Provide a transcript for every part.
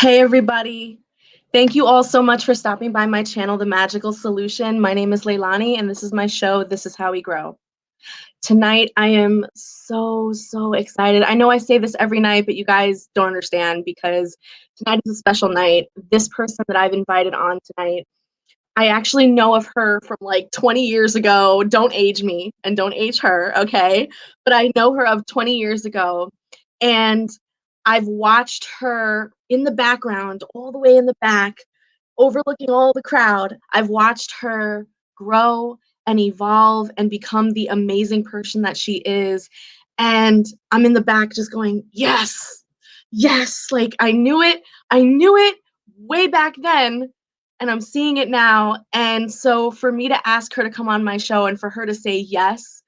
Hey everybody. Thank you all so much for stopping by my channel, The Magical Solution. My name is Lailani and this is my show, This Is How We Grow. Tonight I am so excited. I know I say this every night, but you guys don't understand because tonight is a special night. This person that I've invited on tonight, I actually know of her from like 20 years ago. Don't age me and don't age her, okay? But I know her of 20 years ago, and I've watched her in the background, all the way in the back, overlooking all the crowd. I've watched her grow and evolve and become the amazing person that she is. And I'm in the back just going, yes, yes, like I knew it way back then, and I'm seeing it now. And so for me to ask her to come on my show and for her to say yes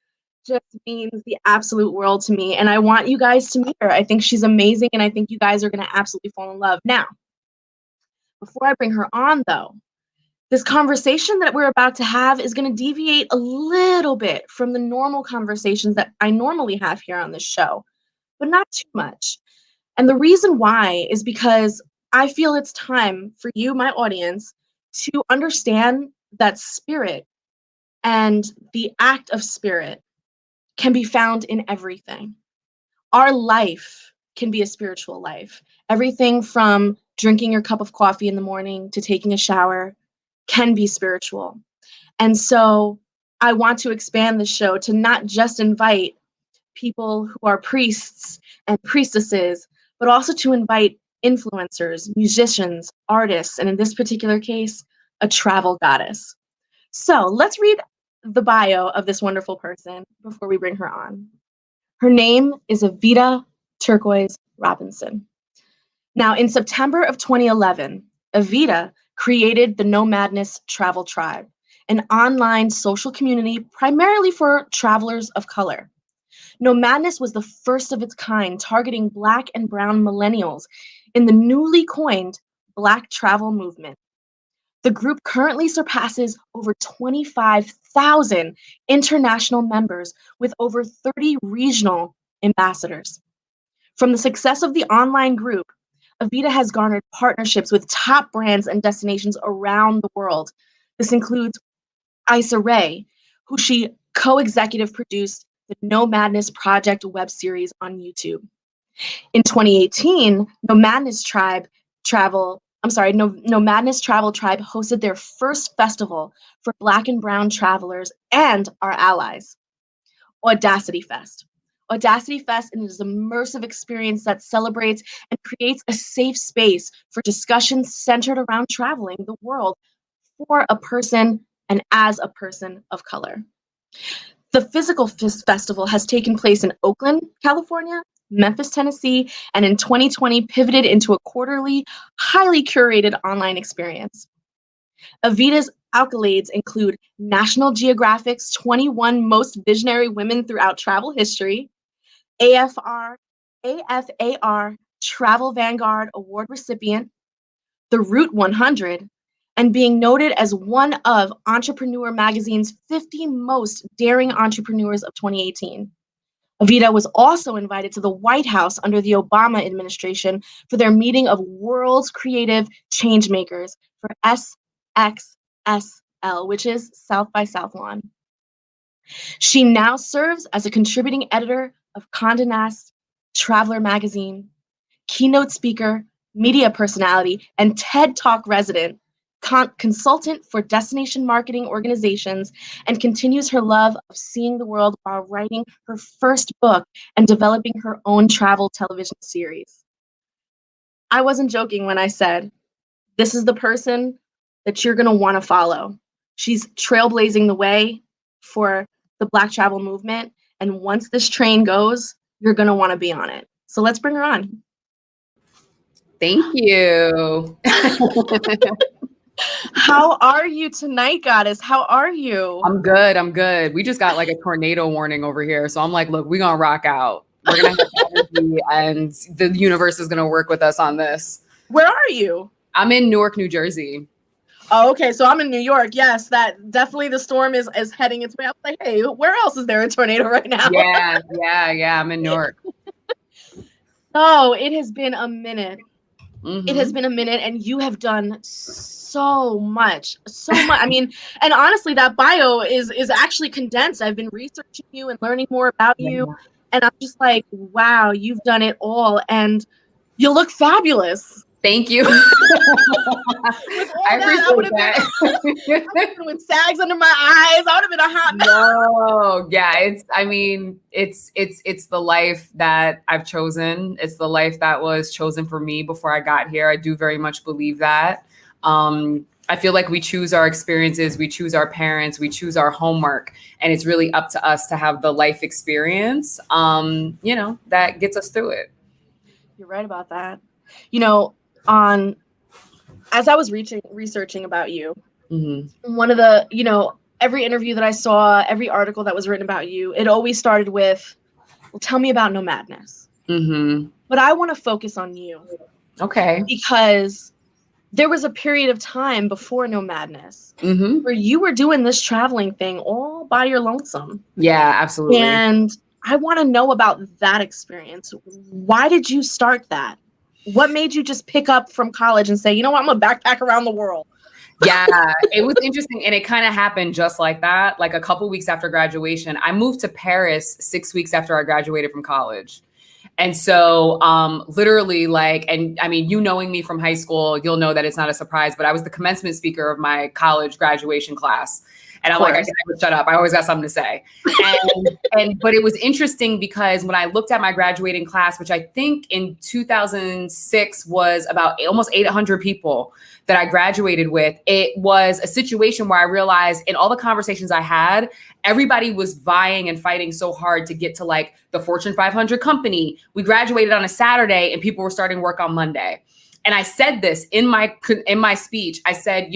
just means the absolute world to me. And I want you guys to meet her. I think she's amazing, and I think you guys are going to absolutely fall in love. Now, before I bring her on, though, this conversation that we're about to have is going to deviate a little bit from the normal conversations that I normally have here on this show, but not too much. And the reason why is because I feel it's time for you, my audience, to understand that spirit and the act of spirit can be found in everything. Our life can be a spiritual life. Everything from drinking your cup of coffee in the morning to taking a shower can be spiritual. And so I want to expand the show to not just invite people who are priests and priestesses, but also to invite influencers, musicians, artists, and in this particular case, a travel goddess. So let's read the bio of this wonderful person before we bring her on. Her name is Evita Turquoise Robinson. Now, in September of 2011, Evita created the NOMADNESS Travel Tribe, an online social community primarily for travelers of color. NOMADNESS was the first of its kind, targeting Black and Brown millennials in the newly coined Black travel movement. The group currently surpasses over 25,000 international members with over 30 regional ambassadors. From the success of the online group, Evita has garnered partnerships with top brands and destinations around the world. This includes Issa Rae, who she co-executive produced the NOMADNESS Project web series on YouTube. In 2018, NOMADNESS Travel Tribe hosted their first festival for Black and Brown travelers and our allies, Audacity Fest. Audacity Fest is an immersive experience that celebrates and creates a safe space for discussions centered around traveling the world for a person and as a person of color. The physical festival has taken place in Oakland, California, Memphis, Tennessee, and in 2020 pivoted into a quarterly, highly curated online experience. Evita's accolades include National Geographic's 21 Most Visionary Women Throughout Travel History, AFAR Travel Vanguard Award recipient, the Route 100, and being noted as one of Entrepreneur Magazine's 50 most daring entrepreneurs of 2018. Evita was also invited to the White House under the Obama administration for their meeting of world's creative changemakers for SXSL, which is South by Southlawn. She now serves as a contributing editor of Condé Nast, Traveler Magazine, keynote speaker, media personality, and TED Talk resident, consultant for destination marketing organizations, and continues her love of seeing the world while writing her first book and developing her own travel television series. I wasn't joking when I said, this is the person that you're gonna wanna follow. She's trailblazing the way for the Black travel movement, and once this train goes, you're gonna wanna be on it. So let's bring her on. Thank you. How are you tonight, Goddess? How are you? I'm good. I'm good. We just got like a tornado warning over here. So I'm like, look, we're going to rock out. We're going to have energy and the universe is going to work with us on this. Where are you? I'm in Newark, New Jersey. Oh, okay. So I'm in New York. Yes, that definitely the storm is heading its way. I was like, hey, where else is there a tornado right now? Yeah. I'm in Newark. Oh, it has been a minute. It has been a minute, and you have done so much. I mean, and honestly, that bio is actually condensed. I've been researching you and learning more about you, and I'm just like, wow, you've done it all, and you look fabulous. Thank you. With all I that, I would have been with sags under my eyes. I would have been a hot mess. No, yeah, it's the life that I've chosen. It's the life that was chosen for me before I got here. I do very much believe that. I feel like we choose our experiences, we choose our parents, we choose our homework, and it's really up to us to have the life experience, that gets us through it. You're right about that. As I was researching about you, one of the, every interview that I saw, every article that was written about you, it always started with, well, tell me about Nomadness. But I want to focus on you. Okay. Because there was a period of time before Nomadness where you were doing this traveling thing all by your lonesome. Yeah, absolutely. And I want to know about that experience. Why did you start that? What made you just pick up from college and say, you know what, I'm going to backpack around the world? Yeah, it was interesting. And it kind of happened just like that. Like a couple weeks after graduation, I moved to Paris 6 weeks after I graduated from college. And so literally and I mean, you knowing me from high school, you'll know that it's not a surprise, but I was the commencement speaker of my college graduation class. And I'm like, I can never shut up. I always got something to say. But it was interesting because when I looked at my graduating class, which I think in 2006 was about almost 800 people that I graduated with, it was a situation where I realized in all the conversations I had, everybody was vying and fighting so hard to get to like the Fortune 500 company. We graduated on a Saturday and people were starting work on Monday. And I said this in my speech. I said,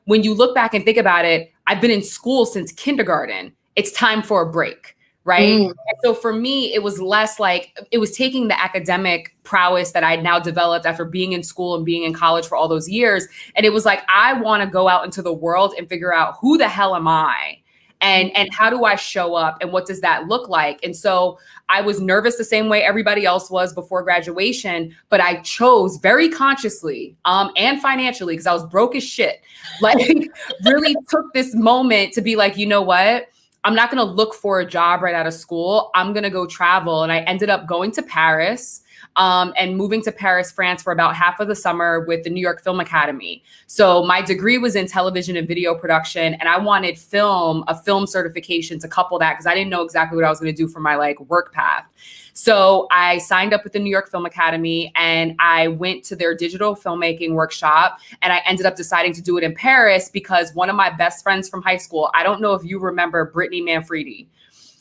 when you look back and think about it, I've been in school since kindergarten. It's time for a break, right? And so for me, it was less like it was taking the academic prowess that I'd now developed after being in school and being in college for all those years. And it was like, I want to go out into the world and figure out who the hell am I? And how do I show up and what does that look like? And so I was nervous the same way everybody else was before graduation, but I chose very consciously and financially, because I was broke as shit, really took this moment to be like, you know what? I'm not going to look for a job right out of school. I'm going to go travel. And I ended up going to Paris and moving to Paris, France for about half of the summer with the New York Film Academy. So my degree was in television and video production, and I wanted a film certification to couple that because I didn't know exactly what I was going to do for my work path. So I signed up with the New York Film Academy and I went to their digital filmmaking workshop, and I ended up deciding to do it in Paris because one of my best friends from high school, I don't know if you remember Brittany Manfredi.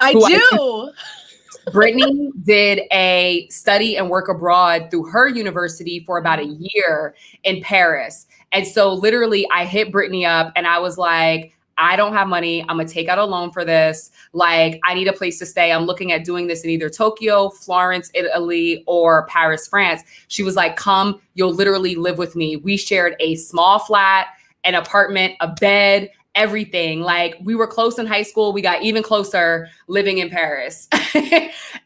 I do. Brittany did a study and work abroad through her university for about a year in Paris. And so literally I hit Brittany up and I was like, I don't have money. I'm going to take out a loan for this. I need a place to stay. I'm looking at doing this in either Tokyo, Florence, Italy, or Paris, France. She was like, come, you'll literally live with me. We shared a small flat, an apartment, a bed, everything. We were close in high school. We got even closer living in Paris.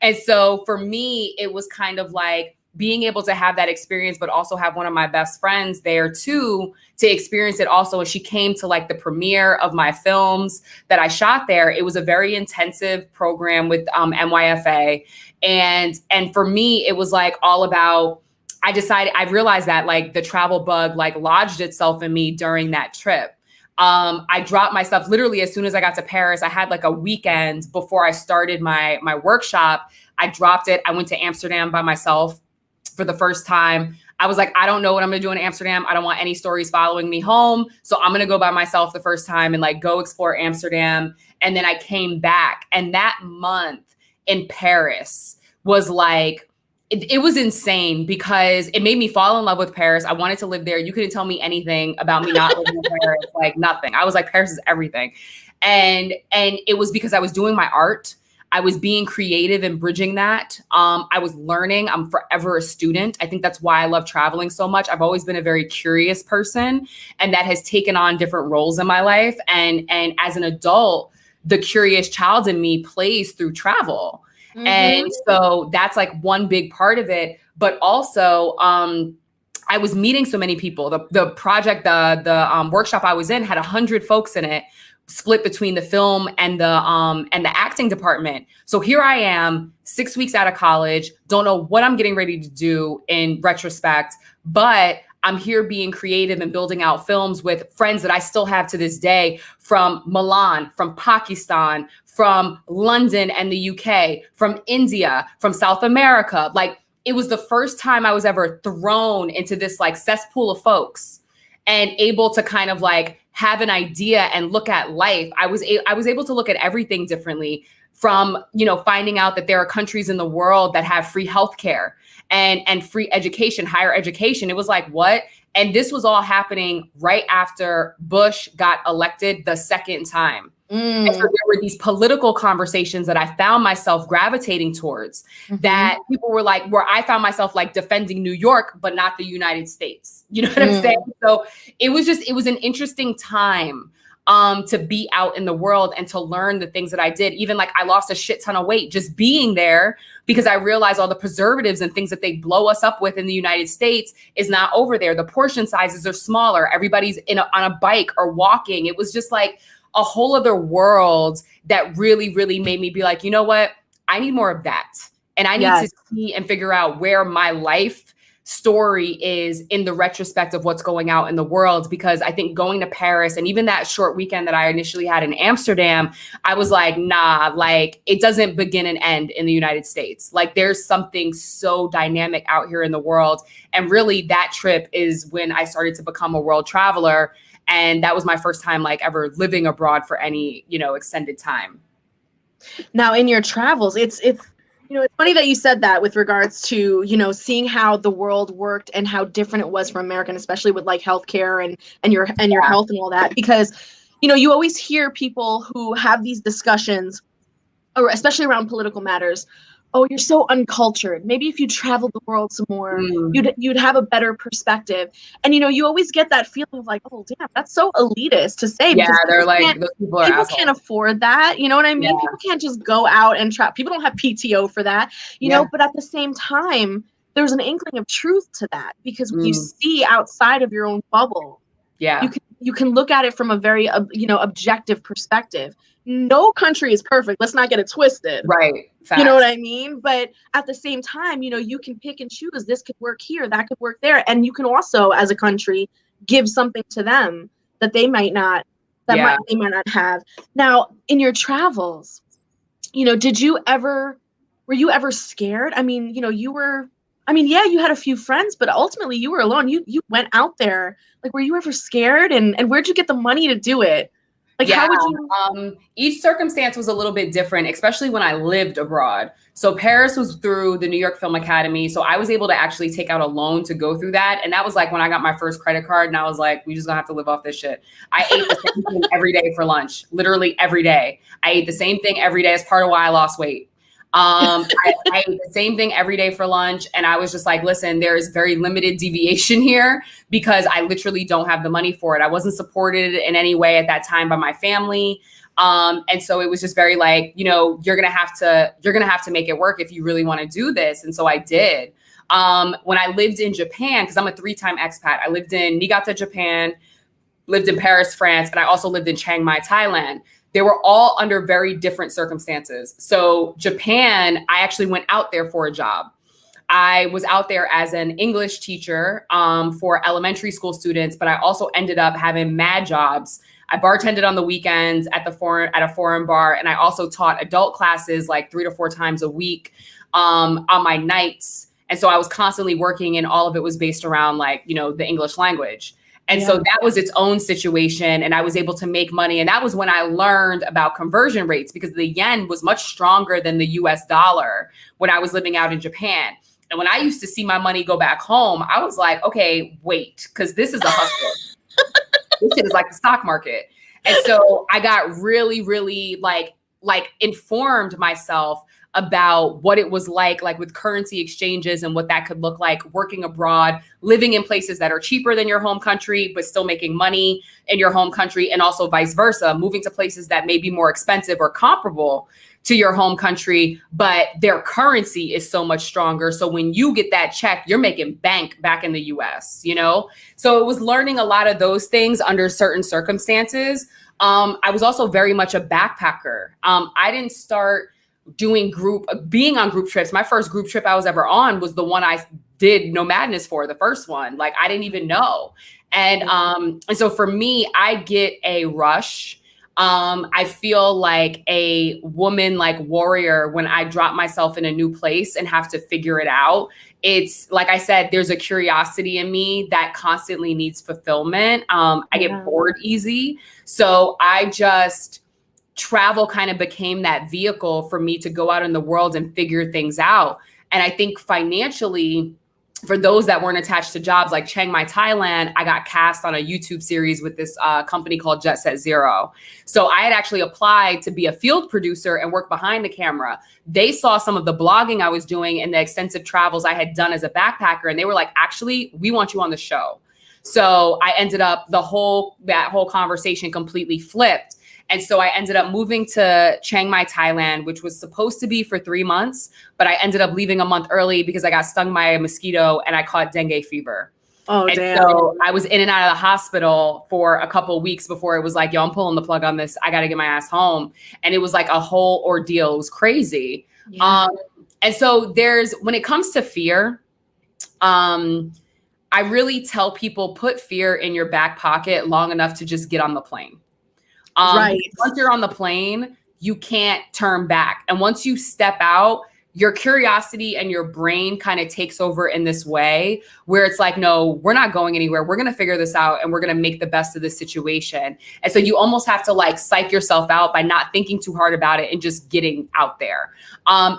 And so for me, it was kind of like being able to have that experience, but also have one of my best friends there too, to experience it also. And she came to the premiere of my films that I shot there. It was a very intensive program with NYFA. And for me, it was all about, I realized that the travel bug lodged itself in me during that trip. I dropped myself literally as soon as I got to Paris. I had a weekend before I started my workshop. I dropped it. I went to Amsterdam by myself for the first time. I was like, I don't know what I'm going to do in Amsterdam. I don't want any stories following me home. So I'm going to go by myself the first time and go explore Amsterdam. And then I came back, and that month in Paris was it was insane because it made me fall in love with Paris. I wanted to live there. You couldn't tell me anything about me not living in Paris, nothing. I was like, Paris is everything. And it was because I was doing my art. I was being creative and bridging that. I was learning. I'm forever a student. I think that's why I love traveling so much. I've always been a very curious person, and that has taken on different roles in my life. And as an adult, the curious child in me plays through travel. And so that's one big part of it. But also, I was meeting so many people. The project, the workshop I was in had 100 folks in it, split between the film and the acting department. So here I am, 6 weeks out of college, don't know what I'm getting ready to do in retrospect, but I'm here being creative and building out films with friends that I still have to this day, from Milan, from Pakistan, from London and the UK, from India, from South America. Like, it was the first time I was ever thrown into this like cesspool of folks and able to kind of like have an idea and look at life. I was able to look at everything differently, from, you know, finding out that there are countries in the world that have free healthcare and free education, higher education. It was like, what? And this was all happening right after Bush got elected the second time. And so there were these political conversations that I found myself gravitating towards, that people were like, where I found myself like defending New York, but not the United States. You know what I'm saying? So it was an interesting time to be out in the world and to learn the things that I did. Even like, I lost a shit ton of weight just being there, because I realized all the preservatives and things that they blow us up with in the United States is not over there. The portion sizes are smaller. Everybody's on a bike or walking. It was just like a whole other world that really, really made me be like, you know what? I need more of that. And I need to see and figure out where my life story is in the retrospect of what's going out in the world. Because I think going to Paris, and even that short weekend that I initially had in Amsterdam, I was like, nah, like, it doesn't begin and end in the United States. Like, there's something so dynamic out here in the world. And really, that trip is when I started to become a world traveler. And that was my first time like ever living abroad for any, you know, extended time. Now, in your travels, it's you know, it's funny that you said that with regards to, you know, seeing how the world worked and how different it was from America, especially with like healthcare and your health and all that, because, you know, you always hear people who have these discussions, or especially around political matters. Oh, you're so uncultured. Maybe if you traveled the world some more, you'd have a better perspective. And, you know, you always get that feeling of like, oh, damn, that's so elitist to say. Yeah, they're like, those people are assholes. Can't afford that. You know what I mean? Yeah. People can't just go out and travel. People don't have PTO for that, you know, but at the same time, there's an inkling of truth to that, because when you see outside of your own bubble, you can look at it from a very, you know, objective perspective. No country is perfect. Let's not get it twisted. Right. Facts. You know what I mean? But at the same time, you know, you can pick and choose. This could work here, that could work there. And you can also, as a country, give something to them that they might not, they might not have. Now, in your travels, you know, were you ever scared? I mean, you know, you had a few friends, but ultimately you were alone. You went out there. Like, were you ever scared? And where'd you get the money to do it? Like, how would you? Each circumstance was a little bit different, especially when I lived abroad. So Paris was through the New York Film Academy. So I was able to actually take out a loan to go through that. And that was like when I got my first credit card, and I was like, we just gonna have to live off this shit. I ate the same thing every day for lunch, literally every day. I ate the same thing every day as part of why I lost weight. I ate the same thing every day for lunch. And I was just like, listen, there is very limited deviation here, because I literally don't have the money for it. I wasn't supported in any way at that time by my family. And so it was just very like, you know, you're going to have to make it work if you really want to do this. And so I did. When I lived in Japan, because I'm a 3-time expat, I lived in Niigata, Japan, lived in Paris, France, and I also lived in Chiang Mai, Thailand. They were all under very different circumstances. So Japan, I actually went out there for a job. I was out there as an English teacher for elementary school students, but I also ended up having mad jobs. I bartended on the weekends at a foreign bar, and I also taught adult classes like 3 to 4 times a week on my nights. And so I was constantly working, and all of it was based around like, you know, the English language. And so that was its own situation, and I was able to make money. And that was when I learned about conversion rates, because the yen was much stronger than the US dollar when I was living out in Japan. And when I used to see my money go back home, I was like, okay, wait, because this is a hustle. This shit is like the stock market. And so I got really, really like informed myself about what it was like with currency exchanges and what that could look like working abroad, living in places that are cheaper than your home country, but still making money in your home country, and also vice versa, moving to places that may be more expensive or comparable to your home country, but their currency is so much stronger. So when you get that check, you're making bank back in the US, you know? So it was learning a lot of those things under certain circumstances. I was also very much a backpacker. I didn't start being on group trips. My first group trip I was ever on was the one I did Nomadness for, the first one. Like, I didn't even know. And so for me, I get a rush. I feel like a woman, like warrior, when I drop myself in a new place and have to figure it out. It's like I said, there's a curiosity in me that constantly needs fulfillment. I get bored easy. So I just travel kind of became that vehicle for me to go out in the world and figure things out. And I think financially, for those that weren't attached to jobs like Chiang Mai, Thailand, I got cast on a YouTube series with this company called Jet Set Zero. So I had actually applied to be a field producer and work behind the camera. They saw some of the blogging I was doing and the extensive travels I had done as a backpacker. And they were like, actually, we want you on the show. So I ended up, that whole conversation completely flipped. And so I ended up moving to Chiang Mai, Thailand, which was supposed to be for 3 months, but I ended up leaving a month early because I got stung by a mosquito and I caught dengue fever. Oh, and damn. So I was in and out of the hospital for a couple of weeks before it was like, yo, I'm pulling the plug on this. I got to get my ass home. And it was like a whole ordeal. It was crazy. Yeah. And so when it comes to fear, I really tell people, put fear in your back pocket long enough to just get on the plane. Right. Once you're on the plane, you can't turn back. And once you step out, your curiosity and your brain kind of takes over in this way where it's like, no, we're not going anywhere. We're going to figure this out and we're going to make the best of this situation. And so you almost have to like psych yourself out by not thinking too hard about it and just getting out there.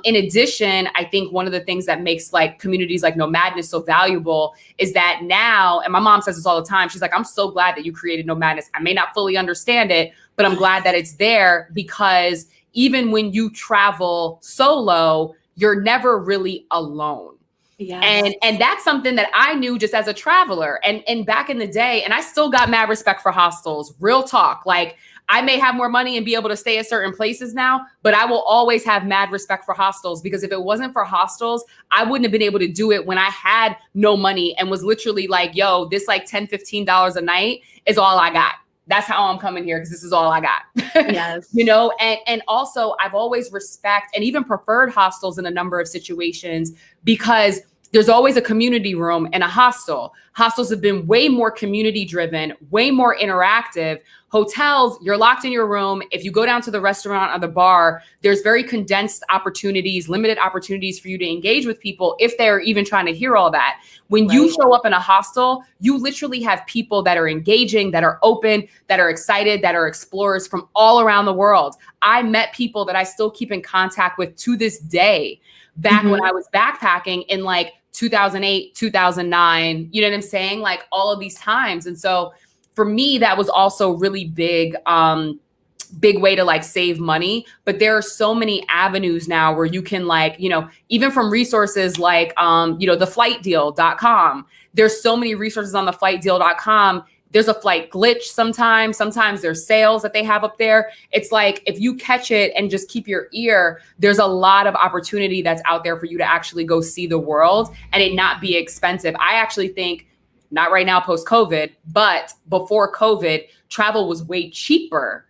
In addition, I think one of the things that makes like communities like Nomadness so valuable is that now, and my mom says this all the time, she's like, I'm so glad that you created Nomadness. I may not fully understand it, but I'm glad that it's there because even when you travel solo, you're never really alone. Yes. And that's something that I knew just as a traveler and back in the day, and I still got mad respect for hostels, real talk. Like I may have more money and be able to stay at certain places now, but I will always have mad respect for hostels because if it wasn't for hostels, I wouldn't have been able to do it when I had no money and was literally like, yo, this like $10, $15 a night is all I got. That's how I'm coming here because this is all I got. Yes. You know, and also I've always respect and even preferred hostels in a number of situations because there's always a community room in a hostel. Hostels have been way more community driven, way more interactive. Hotels, you're locked in your room. If you go down to the restaurant or the bar, there's very condensed opportunities, limited opportunities for you to engage with people if they're even trying to hear all that. When you show up in a hostel, you literally have people that are engaging, that are open, that are excited, that are explorers from all around the world. I met people that I still keep in contact with to this day back when I was backpacking in like 2008, 2009, you know what I'm saying? Like all of these times. And so for me, that was also really big way to like save money. But there are so many avenues now where you can like, you know, even from resources like, you know, theflightdeal.com, there's so many resources on theflightdeal.com. There's a flight glitch sometimes there's sales that they have up there. It's like, if you catch it and just keep your ear, there's a lot of opportunity that's out there for you to actually go see the world and it not be expensive. I actually think, not right now post-COVID, but before COVID, travel was way cheaper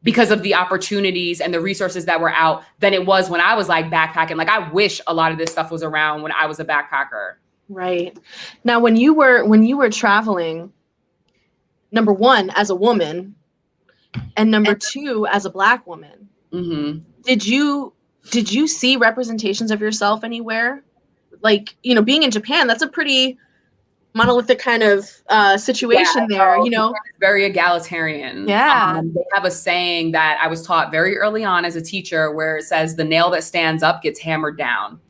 because of the opportunities and the resources that were out than it was when I was like backpacking. Like I wish a lot of this stuff was around when I was a backpacker. Right. Now, when you were traveling, number one, as a woman, and number two, as a Black woman, did you see representations of yourself anywhere? Like, you know, being in Japan, that's a pretty monolithic kind of situation there, you know? Very egalitarian. Yeah. They have a saying that I was taught very early on as a teacher where it says the nail that stands up gets hammered down.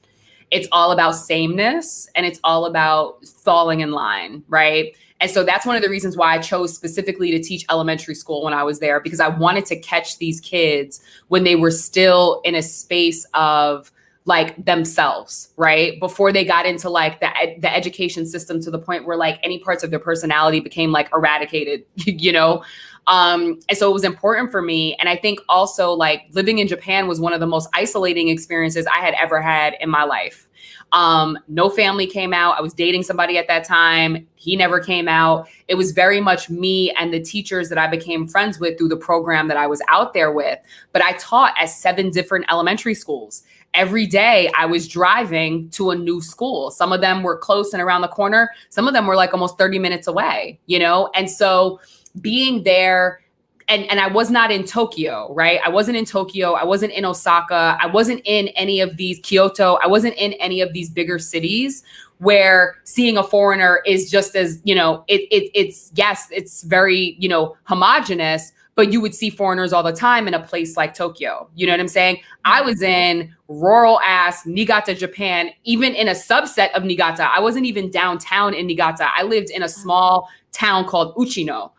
It's all about sameness and it's all about falling in line, right? And so that's one of the reasons why I chose specifically to teach elementary school when I was there, because I wanted to catch these kids when they were still in a space of like themselves, right? Before they got into like the education system to the point where like any parts of their personality became like eradicated, you know? And so it was important for me. And I think also like living in Japan was one of the most isolating experiences I had ever had in my life. No family came out. I was dating somebody at that time. He never came out. It was very much me and the teachers that I became friends with through the program that I was out there with. But I taught at 7 different elementary schools. Every day I was driving to a new school. Some of them were close and around the corner. Some of them were like almost 30 minutes away, you know? And so being there, and I was not in Tokyo, right? I wasn't in Tokyo. I wasn't in Osaka. I wasn't in any of these Kyoto. I wasn't in any of these bigger cities where seeing a foreigner is just as, you know, it's yes, it's very, you know, homogenous, but you would see foreigners all the time in a place like Tokyo. You know what I'm saying? I was in rural ass Niigata, Japan, even in a subset of Niigata. I wasn't even downtown in Niigata. I lived in a small town called Uchino.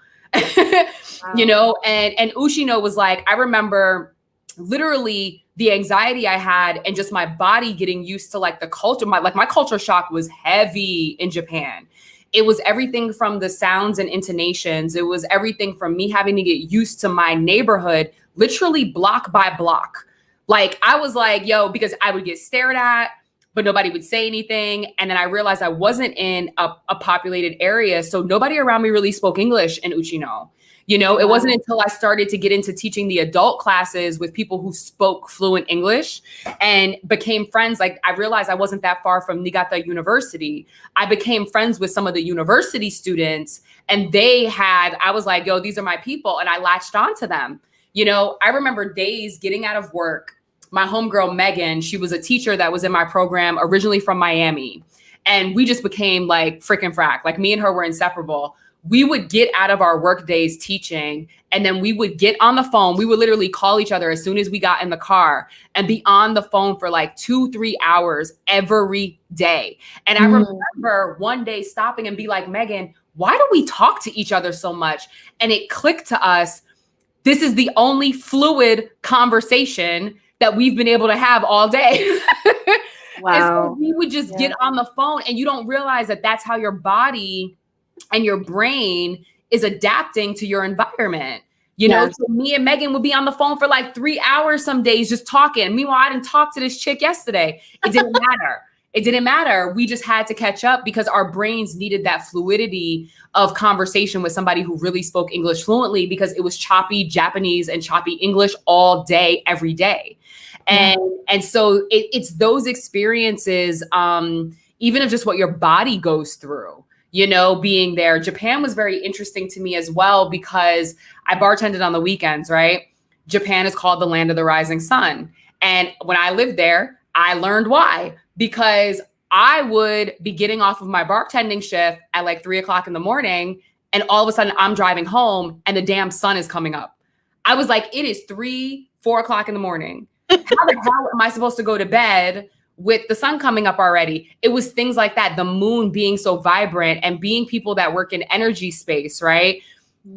You know, and Ushino was like, I remember literally the anxiety I had and just my body getting used to like the culture. My culture shock was heavy in Japan. It was everything from the sounds and intonations. It was everything from me having to get used to my neighborhood, literally block by block. Like I was like, yo, because I would get stared at, but nobody would say anything. And then I realized I wasn't in a populated area. So nobody around me really spoke English in Uchino. You know, it wasn't until I started to get into teaching the adult classes with people who spoke fluent English and became friends. Like I realized I wasn't that far from Niigata University. I became friends with some of the university students and I was like, yo, these are my people. And I latched onto them. You know, I remember days getting out of work. My homegirl, Megan, she was a teacher that was in my program originally from Miami. And we just became like frickin' frack. Like me and her were inseparable. We would get out of our work days teaching and then we would get on the phone. We would literally call each other as soon as we got in the car and be on the phone for like 2-3 hours every day. And I remember one day stopping and be like, Megan, why do we talk to each other so much? And it clicked to us. This is the only fluid conversation that we've been able to have all day. Wow. And so we would just get on the phone and you don't realize that that's how your body and your brain is adapting to your environment. You know, so me and Megan would be on the phone for like 3 hours some days just talking. Meanwhile, I didn't talk to this chick yesterday. It didn't matter. It didn't matter. We just had to catch up because our brains needed that fluidity of conversation with somebody who really spoke English fluently because it was choppy Japanese and choppy English all day, every day. And so it's those experiences, even of just what your body goes through, you know, being there. Japan was very interesting to me as well because I bartended on the weekends, right? Japan is called the land of the rising sun. And when I lived there, I learned why, because I would be getting off of my bartending shift at like 3:00 in the morning. And all of a sudden I'm driving home and the damn sun is coming up. I was like, it is 4 o'clock in the morning. How the hell am I supposed to go to bed with the sun coming up already? It was things like that. The moon being so vibrant and being people that work in energy space, right?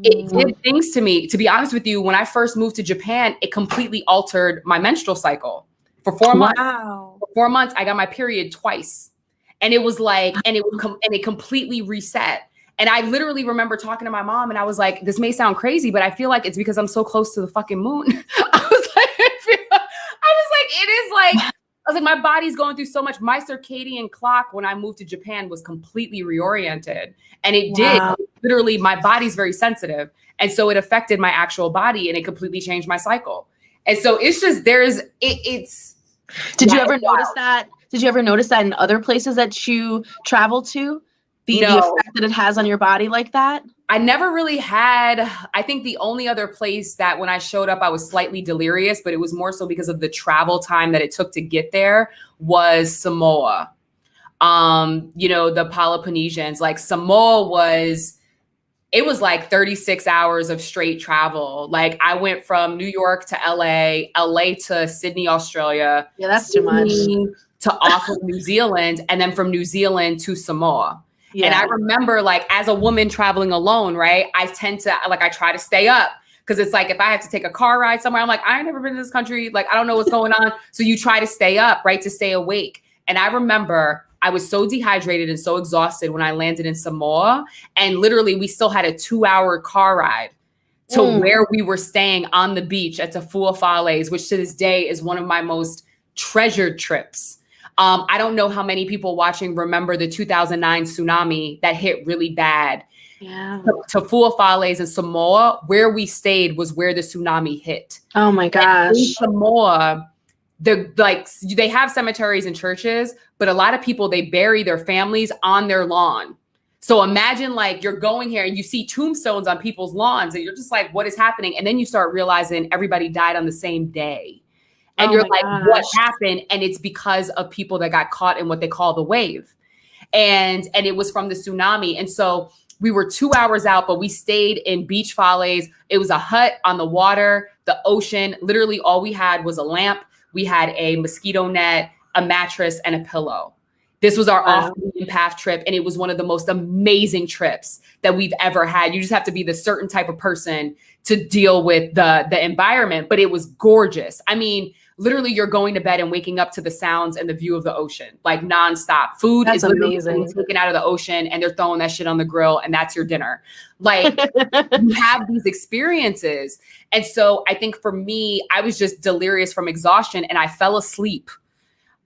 It did things to me. To be honest with you, when I first moved to Japan, it completely altered my menstrual cycle. For 4 months. Wow. For 4 months, I got my period twice. And it was like, and it completely reset. And I literally remember talking to my mom and I was like, this may sound crazy, but I feel like it's because I'm so close to the fucking moon. I was like, my body's going through so much. My circadian clock when I moved to Japan was completely reoriented. And it did. Literally, my body's very sensitive. And so it affected my actual body and it completely changed my cycle. And so it's just, Did you ever notice that? Did you ever notice that in other places that you travel to? The effect that it has on your body like that? I never really had. I think the only other place that when I showed up, I was slightly delirious, but it was more so because of the travel time that it took to get there was Samoa. You know, the Peloponnesians, like Samoa was like 36 hours of straight travel. Like I went from New York to LA to Sydney, Australia. Yeah, that's too much. To Auckland, New Zealand, and then from New Zealand to Samoa. Yeah. And I remember like as a woman traveling alone, right? I tend to I try to stay up Because it's like, if I have to take a car ride somewhere, I'm like, I ain't never been to this country. Like, I don't know what's going on. So you try to stay up, right? To stay awake. And I remember I was so dehydrated and so exhausted when I landed in Samoa. And literally we still had a 2-hour car ride to where we were staying on the beach at Tafua Fales, which to this day is one of my most treasured trips. I don't know how many people watching remember the 2009 tsunami that hit really bad. Yeah. Tafua Fales in Samoa, where we stayed was where the tsunami hit. Oh my gosh. In Samoa, they have cemeteries and churches, but a lot of people, they bury their families on their lawn. So imagine like you're going here and you see tombstones on people's lawns and you're just like, what is happening? And then you start realizing everybody died on the same day. And you're like, what happened? And it's because of people that got caught in what they call the wave. And it was from the tsunami. And so we were 2 hours out, but we stayed in Beach Fales. It was a hut on the water, the ocean. Literally all we had was a lamp. We had a mosquito net, a mattress, and a pillow. This was our off the beaten path trip. And it was one of the most amazing trips that we've ever had. You just have to be the certain type of person to deal with the environment, but it was gorgeous. I mean, literally you're going to bed and waking up to the sounds and the view of the ocean, like nonstop. Food is amazing. Taken out of the ocean and they're throwing that shit on the grill and that's your dinner. Like you have these experiences. And so I think for me, I was just delirious from exhaustion and I fell asleep.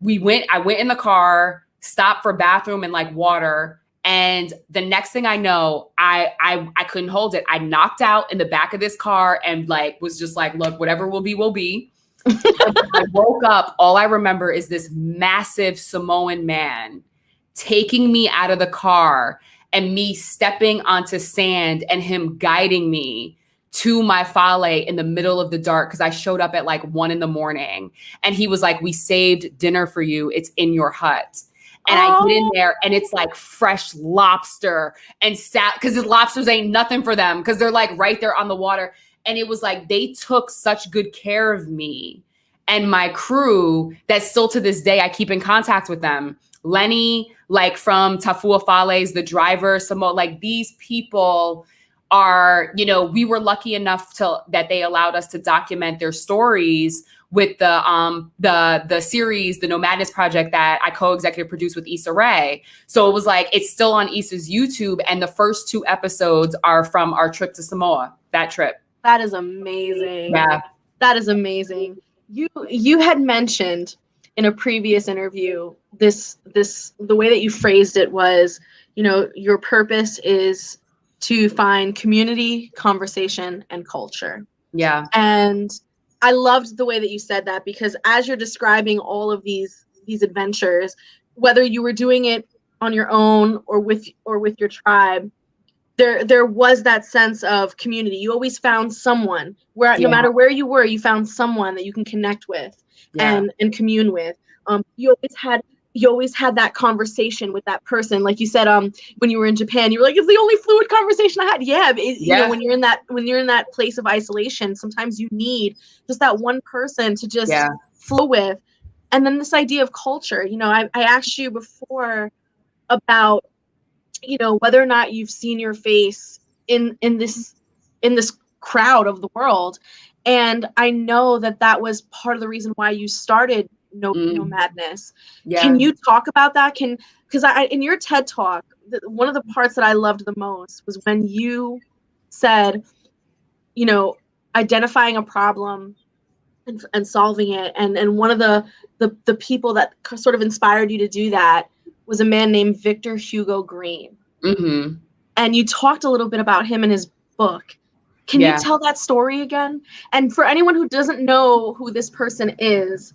I went in the car, stopped for bathroom and like water. And the next thing I know, I couldn't hold it. I knocked out in the back of this car and like was just like, look, whatever will be, will be. I woke up. All I remember is this massive Samoan man taking me out of the car and me stepping onto sand and him guiding me to my fale in the middle of the dark. Cause I showed up at like 1 a.m. and he was like, we saved dinner for you. It's in your hut. And I get in there and it's like fresh lobster and cause the lobsters ain't nothing for them. Cause they're like right there on the water. And it was like, they took such good care of me and my crew that still to this day, I keep in contact with them. Lenny, like from Tafua Fales, the driver, like these people are, you know, we were lucky enough that they allowed us to document their stories with the series, the Nomadness Project that I co-executive produced with Issa Rae. So it was like, it's still on Issa's YouTube. And the first 2 episodes are from our trip to Samoa, that trip. That is amazing. Yeah. That is amazing. You had mentioned in a previous interview, the way that you phrased it was, you know, your purpose is to find community, conversation, and culture. Yeah. And I loved the way that you said that because as you're describing all of these adventures, whether you were doing it on your own or with your tribe, there was that sense of community. You always found someone where no matter where you were, you found someone that you can connect with and commune with. You always had that conversation with that person. Like you said, when you were in Japan, you were like, it's the only fluid conversation I had. You know, when you're in that place of isolation, sometimes you need just that one person to just flow with. And then this idea of culture, you know, I asked you before about, you know, whether or not you've seen your face in this crowd of the world. And I know that was part of the reason why you started Nomadness. Yeah. Can you talk about that? Because in your TED Talk, one of the parts that I loved the most was when you said, you know, identifying a problem and solving it. And one of the people that sort of inspired you to do that was a man named Victor Hugo Green. Mm-hmm. And you talked a little bit about him in his book. Can you tell that story again? And for anyone who doesn't know who this person is,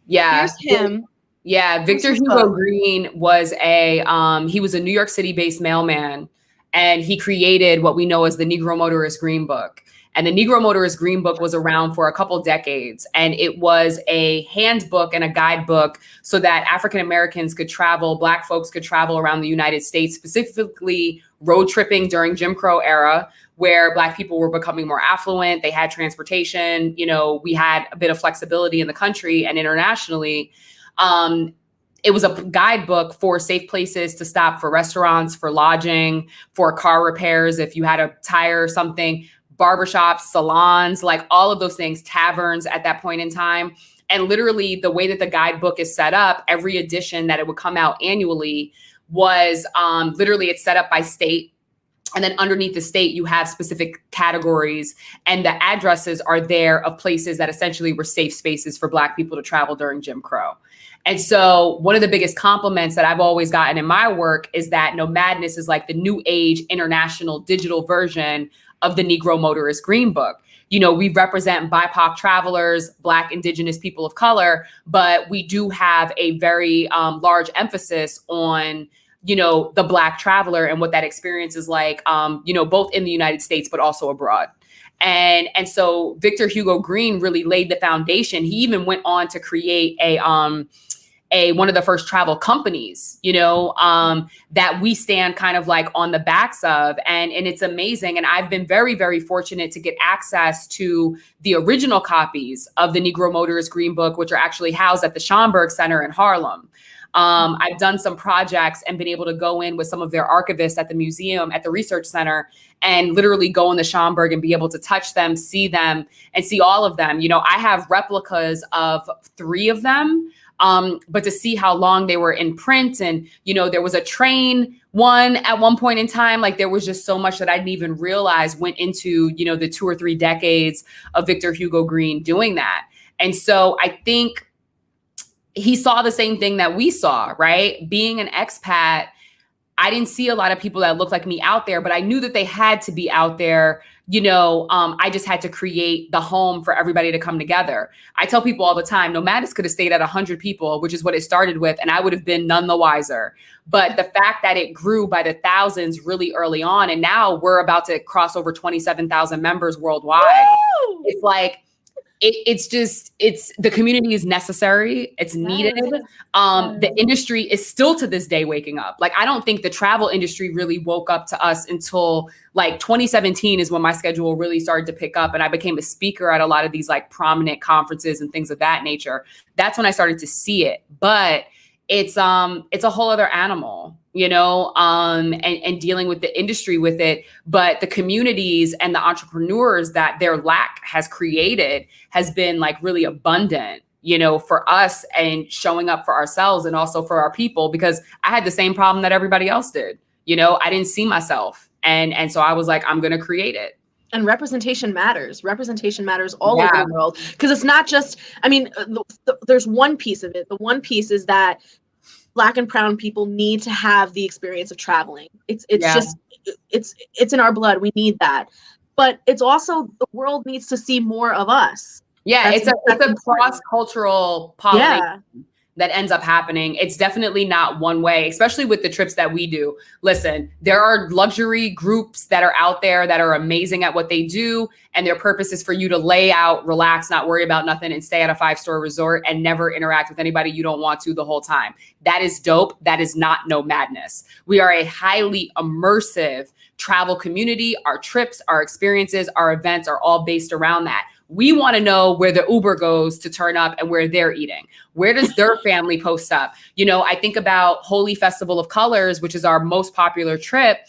here's him. Yeah, Victor Hugo Green was he was a New York City based mailman, and he created what we know as the Negro Motorist Green Book. And the Negro Motorist Green Book was around for a couple decades, and it was a handbook and a guidebook so that African Americans could travel, Black folks could travel around the United States, specifically road tripping during Jim Crow era, where Black people were becoming more affluent. They had transportation. You know, we had a bit of flexibility in the country and internationally. it was a guidebook for safe places to stop for restaurants, for lodging, for car repairs, if you had a tire or something, barbershops, salons, like all of those things, taverns at that point in time. And literally the way that the guidebook is set up, every edition that it would come out annually was literally it's set up by state. And then underneath the state, you have specific categories, and the addresses are there of places that essentially were safe spaces for Black people to travel during Jim Crow. And so one of the biggest compliments that I've always gotten in my work is that Nomadness is like the new age international digital version of the Negro Motorist Green Book. You know, we represent BIPOC travelers, Black, Indigenous people of color, but we do have a very large emphasis on, you know, the Black traveler and what that experience is like, you know, both in the United States, but also abroad. And so Victor Hugo Green really laid the foundation. He even went on to create one of the first travel companies, you know, that we stand kind of like on the backs of. And it's amazing. And I've been very, very fortunate to get access to the original copies of the Negro Motorist Green Book, which are actually housed at the Schomburg Center in Harlem. I've done some projects and been able to go in with some of their archivists at the museum, at the research center, and literally go in the Schomburg and be able to touch them, see and see all of them. You know, I have replicas of 3 of them, but to see how long they were in print, and, you know, there was a train one at one point in time, like there was just so much that I didn't even realize went into, you know, the 2 or 3 decades of Victor Hugo Green doing that. And so I think he saw the same thing that we saw, right? Being an expat, I didn't see a lot of people that looked like me out there, but I knew that they had to be out there. You know, I just had to create the home for everybody to come together. I tell people all the time, Nomadness could have stayed at 100 people, which is what it started with, and I would have been none the wiser. But the fact that it grew by the thousands really early on, and now we're about to cross over 27,000 members worldwide. Woo! It's like, it's the community is necessary. It's needed. The industry is still to this day waking up. Like, I don't think the travel industry really woke up to us until like 2017 is when my schedule really started to pick up. And I became a speaker at a lot of these like prominent conferences and things of that nature. That's when I started to see it. But it's a whole other animal, you know, and dealing with the industry with it. But the communities and the entrepreneurs that their lack has created has been like really abundant, you know, for us, and showing up for ourselves and also for our people, because I had the same problem that everybody else did. You know, I didn't see myself. And so I was like, I'm going to create it. And representation matters. Representation matters all over the world, because it's not just, I mean, there's one piece of it. The one piece is that Black and brown people need to have the experience of traveling. It's just, it's in our blood. We need that. But it's also, the world needs to see more of us. Yeah, it's a cross-cultural pollination that ends up happening. It's definitely not one way, especially with the trips that we do. Listen, there are luxury groups that are out there that are amazing at what they do, and their purpose is for you to lay out, relax, not worry about nothing, and stay at a 5-star resort and never interact with anybody you don't want to the whole time. That is dope. That is not Nomadness. We are a highly immersive travel community. Our trips, our experiences, our events are all based around that. We want to know where the Uber goes to turn up and where they're eating. Where does their family post up? You know, I think about Holy Festival of Colors, which is our most popular trip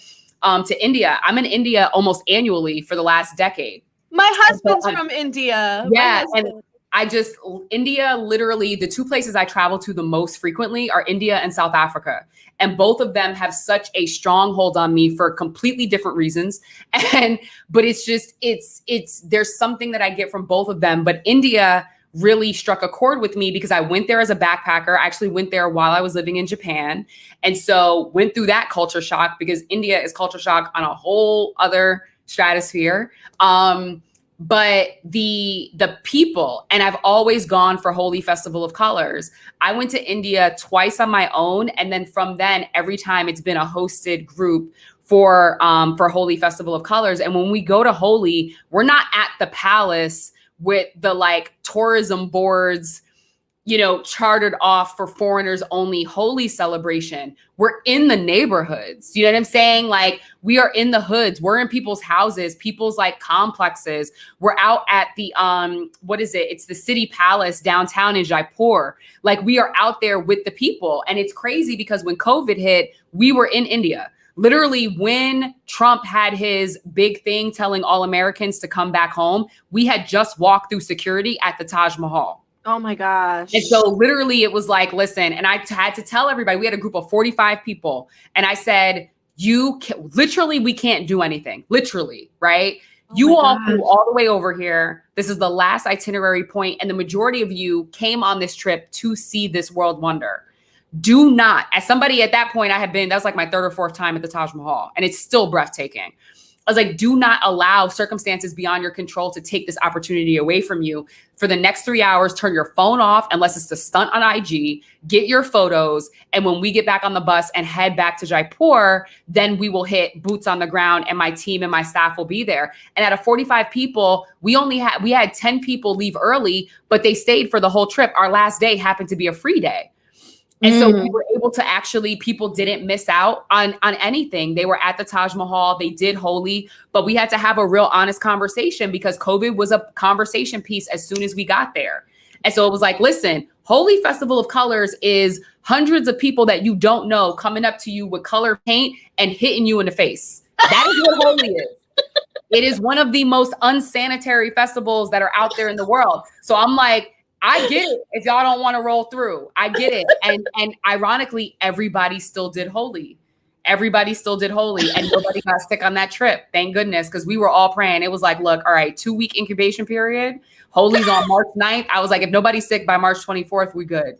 to India. I'm in India almost annually for the last decade. My husband's from India. Yeah. And India, literally the 2 places I travel to the most frequently are India and South Africa. And both of them have such a stronghold on me for completely different reasons. But there's something that I get from both of them. But India really struck a chord with me because I went there as a backpacker. I actually went there while I was living in Japan. And so went through that culture shock, because India is culture shock on a whole other stratosphere. But the people, and I've always gone for Holy Festival of Colors. I went to India twice on my own. And then from then, every time it's been a hosted group for Holy Festival of Colors. And when we go to Holy, we're not at the palace with the like tourism boards, chartered off for foreigners only holy celebration. We're in the neighborhoods. You know what I'm saying? Like, we are in the hoods. We're in people's houses, people's like complexes. We're out at the, what is it? It's the City Palace downtown in Jaipur. Like, we are out there with the people. And it's crazy because when COVID hit, we were in India. Literally, when Trump had his big thing telling all Americans to come back home, we had just walked through security at the Taj Mahal. Oh my gosh. And so literally it was like, listen, and I had to tell everybody, we had a group of 45 people. And I said, literally, we can't do anything. Literally, right? You all flew all the way over here. This is the last itinerary point, and the majority of you came on this trip to see this world wonder. Do not, as somebody at that point, that was like my third or fourth time at the Taj Mahal, and it's still breathtaking. I was like, do not allow circumstances beyond your control to take this opportunity away from you. For the next 3 hours, turn your phone off unless it's to stunt on IG, get your photos. And when we get back on the bus and head back to Jaipur, then we will hit boots on the ground and my team and my staff will be there. And out of 45 people, we had 10 people leave early, but they stayed for the whole trip. Our last day happened to be a free day. And so we were able to actually, people didn't miss out on anything. They were at the Taj Mahal, they did holy, but we had to have a real honest conversation because COVID was a conversation piece as soon as we got there. And so it was like, listen, Holy Festival of Colors is hundreds of people that you don't know coming up to you with color paint and hitting you in the face. That is what holy is. It is one of the most unsanitary festivals that are out there in the world. So I'm like, I get it if y'all don't want to roll through. I get it. And ironically, everybody still did holy. Everybody still did holy and nobody got sick on that trip. Thank goodness. Because we were all praying. It was like, look, all right, 2-week incubation period. Holy's on March 9th. I was like, if nobody's sick by March 24th, we good.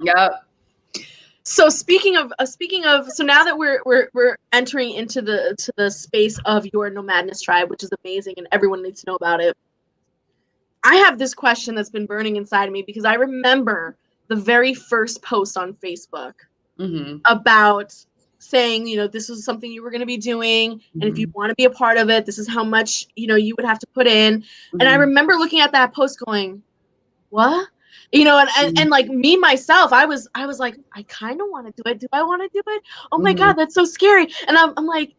Yep. So speaking of, so now that we're entering into the space of your Nomadness Tribe, which is amazing and everyone needs to know about it. I have this question that's been burning inside of me because I remember the very first post on Facebook about saying, this is something you were going to be doing. And if you want to be a part of it, this is how much, you would have to put in. And I remember looking at that post going, what? And like me, myself, I was like, I kind of want to do it. Do I want to do it? Oh my God, that's so scary. And I'm like,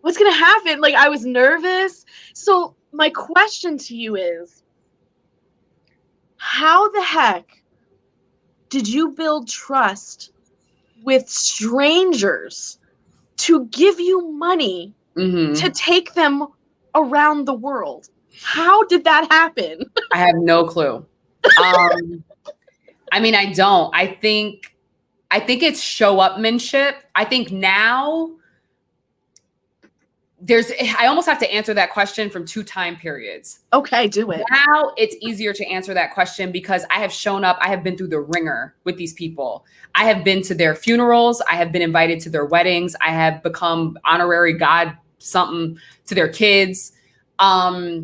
what's going to happen? Like, I was nervous. So my question to you is, how the heck did you build trust with strangers to give you money to take them around the world? How did that happen? I have no clue. I mean, I don't. I think it's show-upmanship. I think now I almost have to answer that question from 2 time periods. Okay, do it. Now it's easier to answer that question because I have shown up. I have been through the ringer with these people. I have been to their funerals. I have been invited to their weddings. I have become honorary god something to their kids. I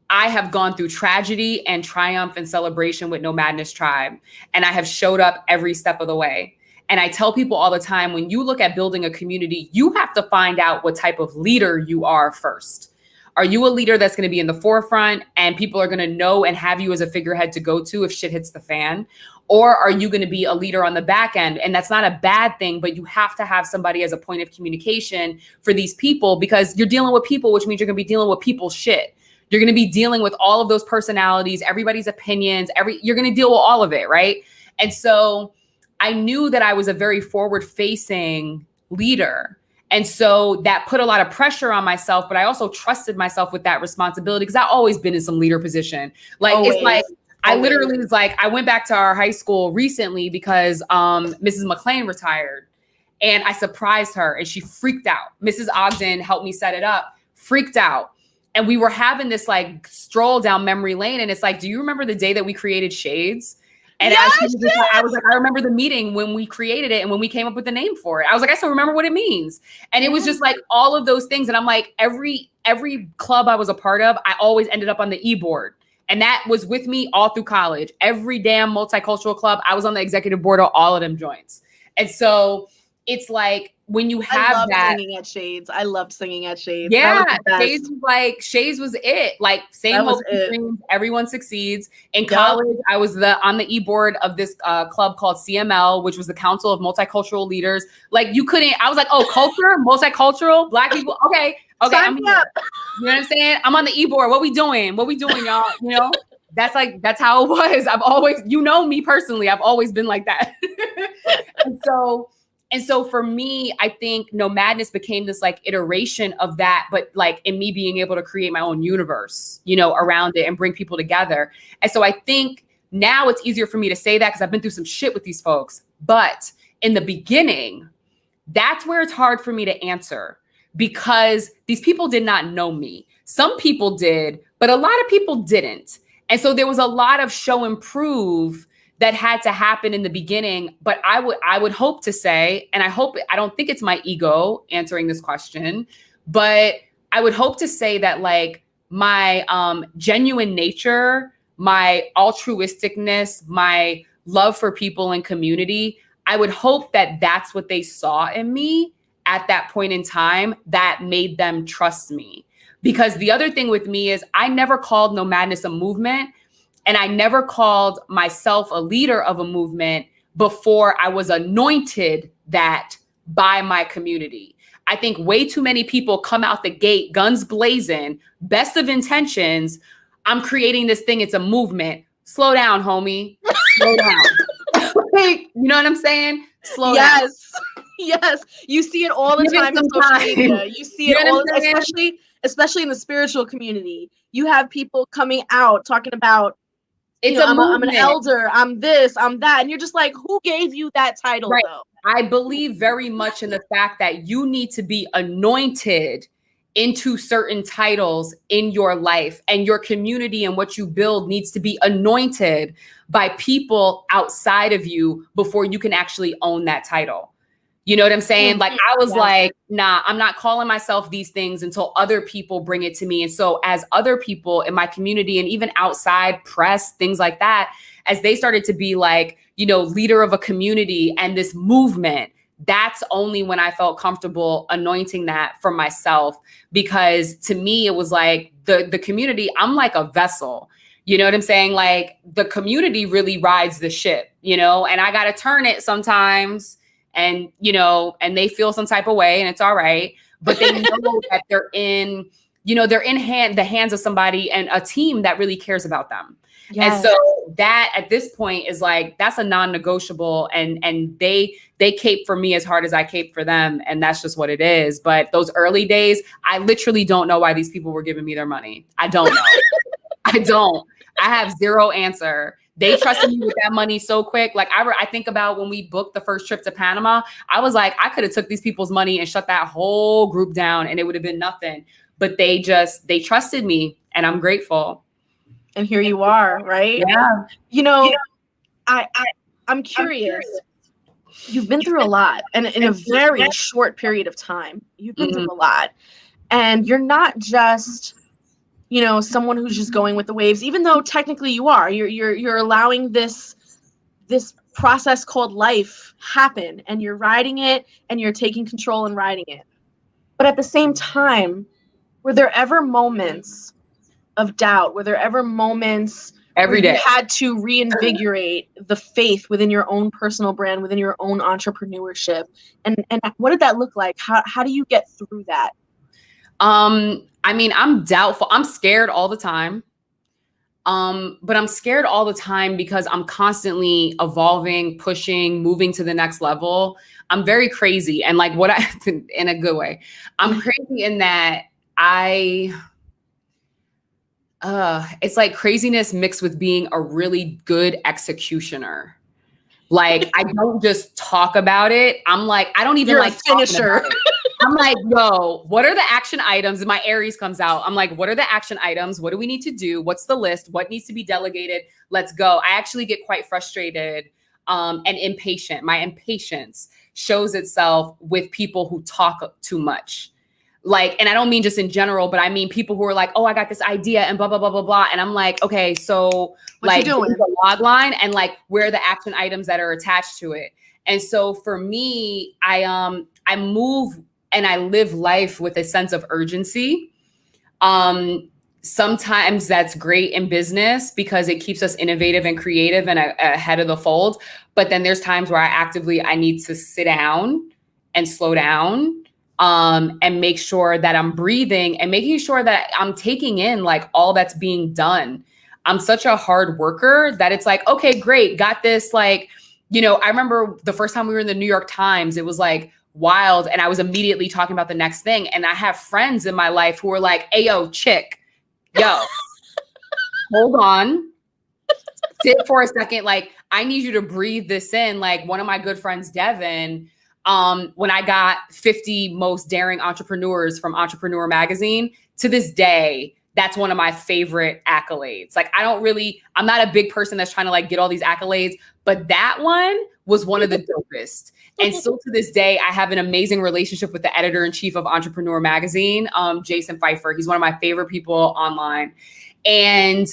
have gone through tragedy and triumph and celebration with Nomadness Tribe. And I have showed up every step of the way. And I tell people all the time, when you look at building a community, you have to find out what type of leader you are first. Are you a leader that's going to be in the forefront and people are going to know and have you as a figurehead to go to if shit hits the fan? Or are you going to be a leader on the back end? And that's not a bad thing, but you have to have somebody as a point of communication for these people because you're dealing with people, which means you're going to be dealing with people's shit. You're going to be dealing with all of those personalities, everybody's opinions, you're going to deal with all of it, right? And so I knew that I was a very forward-facing leader. And so that put a lot of pressure on myself, but I also trusted myself with that responsibility because I've always been in some leader position. Like, always. It's like, I literally was like, I went back to our high school recently because Mrs. McLean retired and I surprised her and she freaked out. Mrs. Ogden helped me set it up, freaked out. And we were having this like stroll down memory lane. And it's like, do you remember the day that we created Shades? And yes, I was like, I remember the meeting when we created it and when we came up with the name for it. I was like, I still remember what it means. And it was just like all of those things. And I'm like, every club I was a part of, I always ended up on the e-board. And that was with me all through college. Every damn multicultural club, I was on the executive board of all of them joints. And so it's like when you I have love that. singing at Shades. I loved singing at Shades. That Yeah, was the best. Shades was it. Like same That was hopes and it. dreams, everyone succeeds. In Yup. college, I was on the e-board of this club called CML, which was the Council of Multicultural Leaders. Like you couldn't, I was like, oh, culture, multicultural, Black people. Okay, Sign I'm me here. up. You know what I'm saying? I'm on the e-board. What we doing? What we doing, y'all? You know, that's how it was. I've always, you know me personally, I've always been like that. And so for me, I think Nomadness became this like iteration of that, but like in me being able to create my own universe, you know, around it and bring people together. And so I think now it's easier for me to say that because I've been through some shit with these folks. But in the beginning, that's where it's hard for me to answer because these people did not know me. Some people did, but a lot of people didn't. And so there was a lot of show and prove that had to happen in the beginning. But I would hope to say, and I don't think it's my ego answering this question, but I would hope to say that like my genuine nature, my altruisticness, my love for people and community, I would hope that that's what they saw in me at that point in time that made them trust me. Because the other thing with me is I never called Nomadness a movement. And I never called myself a leader of a movement before I was anointed that by my community. I think way too many people come out the gate, guns blazing, best of intentions. I'm creating this thing. It's a movement. Slow down, homie. Slow down. You know what I'm saying? Slow down. Yes. You see it all the time in social media. You see it all, especially in the spiritual community. You have people coming out talking about, I'm an elder, I'm this, I'm that. And you're just like, who gave you that title though? I believe very much in the fact that you need to be anointed into certain titles in your life, and your community and what you build needs to be anointed by people outside of you before you can actually own that title. You know what I'm saying? Like I was like, nah, I'm not calling myself these things until other people bring it to me. And so as other people in my community and even outside press, things like that, as they started to be like, you know, leader of a community and this movement, that's only when I felt comfortable anointing that for myself. Because to me, it was like the community, I'm like a vessel. You know what I'm saying? Like the community really rides the ship, you know, and I got to turn it sometimes. And, you know, and they feel some type of way and it's all right. But they know that they're in the hands of somebody and a team that really cares about them. Yes. And so that at this point is like, that's a non-negotiable, and they cape for me as hard as I cape for them. And that's just what it is. But those early days, I literally don't know why these people were giving me their money. I don't know. I have zero answer. They trusted me with that money so quick. Like I think about when we booked the first trip to Panama, I was like, I could have took these people's money and shut that whole group down and it would have been nothing. But they trusted me, and I'm grateful. And here you are, right? Yeah. You know, I'm curious. You've been through a lot, and in a very short period of time, you've been through a lot. And you're not just, you know, someone who's just going with the waves, even though technically you are. You're allowing this process called life happen, and you're riding it, and you're taking control and riding it. But at the same time, were there ever moments of doubt? Were there ever moments every day you had to reinvigorate the faith within your own personal brand, within your own entrepreneurship? And what did that look like? How do you get through that? I mean, I'm doubtful. I'm scared all the time. But I'm scared all the time because I'm constantly evolving, pushing, moving to the next level. I'm very crazy. And like in a good way, I'm crazy in that it's like craziness mixed with being a really good executioner. Like I don't just talk about it. I'm like, I don't even like finisher. Talking about it. I'm like, yo, what are the action items? And my Aries comes out. I'm like, what are the action items? What do we need to do? What's the list? What needs to be delegated? Let's go. I actually get quite frustrated and impatient. My impatience shows itself with people who talk too much. Like, and I don't mean just in general, but I mean people who are like, oh, I got this idea and blah, blah, blah, blah, blah. And I'm like, okay, so like the log line and like where are the action items that are attached to it? And so for me, I move and I live life with a sense of urgency. Sometimes that's great in business because it keeps us innovative and creative and ahead of the fold. But then there's times where I need to sit down and slow down, and make sure that I'm breathing and making sure that I'm taking in like all that's being done. I'm such a hard worker that it's like, okay, great, got this. Like, I remember the first time we were in the New York Times, it was like wild. And I was immediately talking about the next thing. And I have friends in my life who are like, hey, yo, chick, yo, hold on, sit for a second. Like, I need you to breathe this in. Like one of my good friends, Devin, when I got 50 most daring entrepreneurs from Entrepreneur Magazine, to this day, that's one of my favorite accolades. Like, I'm not a big person that's trying to like get all these accolades, but that one was one of the dopest. And still to this day, I have an amazing relationship with the editor-in-chief of Entrepreneur Magazine, Jason Pfeiffer. He's one of my favorite people online. And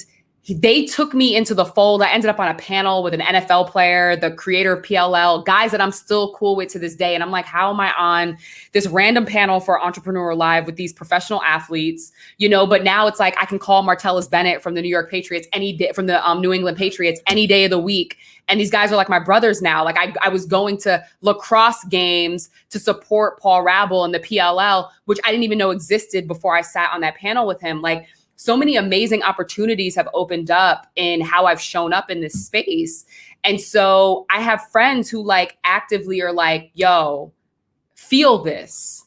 they took me into the fold. I ended up on a panel with an NFL player, the creator of PLL, guys that I'm still cool with to this day. And I'm like, how am I on this random panel for Entrepreneur Live with these professional athletes? But now it's like I can call Martellus Bennett from the New York Patriots any day, from the New England Patriots any day of the week. And these guys are like my brothers now. Like I was going to lacrosse games to support Paul Rabble and the PLL, which I didn't even know existed before I sat on that panel with him. Like, so many amazing opportunities have opened up in how I've shown up in this space. And so I have friends who like actively are like, yo, feel this.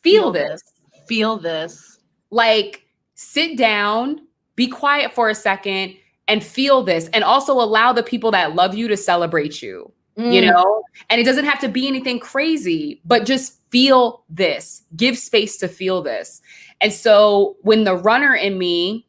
Feel this. Feel this. Like, sit down, be quiet for a second and feel this. And also allow the people that love you to celebrate you, And it doesn't have to be anything crazy, but just feel this. Give space to feel this. And so when the runner in me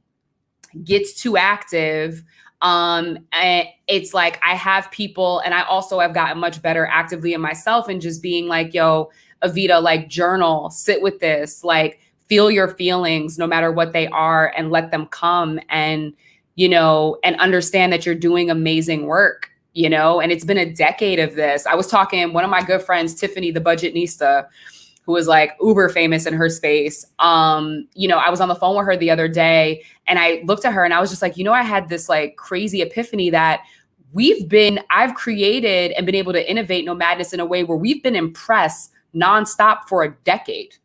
gets too active, it's like I have people, and I also have gotten much better actively in myself and just being like, yo, Evita, like journal, sit with this, like feel your feelings no matter what they are and let them come and understand that you're doing amazing work, and it's been a decade of this. I was talking, one of my good friends, Tiffany, the Budgetnista, who was like uber famous in her space. I was on the phone with her the other day and I looked at her and I was just like, I had this like crazy epiphany that I've created and been able to innovate Nomadness in a way where we've been in press nonstop for a decade.